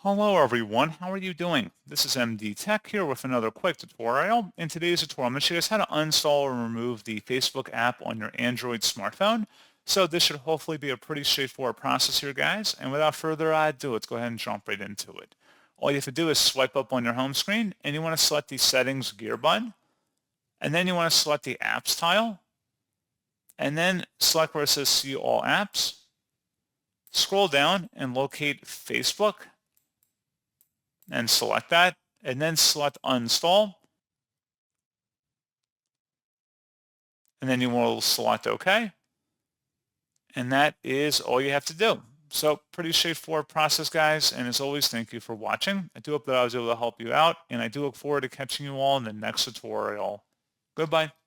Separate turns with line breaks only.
Hello everyone, how are you doing? This is MD Tech here with another quick tutorial. In today's tutorial, I'm going to show you guys how to uninstall or remove the Facebook app on your Android smartphone. So this should hopefully be a pretty straightforward process here, guys. And without further ado, let's go ahead and jump right into it. All you have to do is swipe up on your home screen, and you want to select the Settings gear button. And then you want to select the Apps tile. And then select where it says See All Apps. Scroll down and locate Facebook and select that, and then select Uninstall, and then you will select OK, and that is all you have to do. So pretty straightforward process, guys, and as always, thank you for watching. I do hope that I was able to help you out, and I do look forward to catching you all in the next tutorial. Goodbye.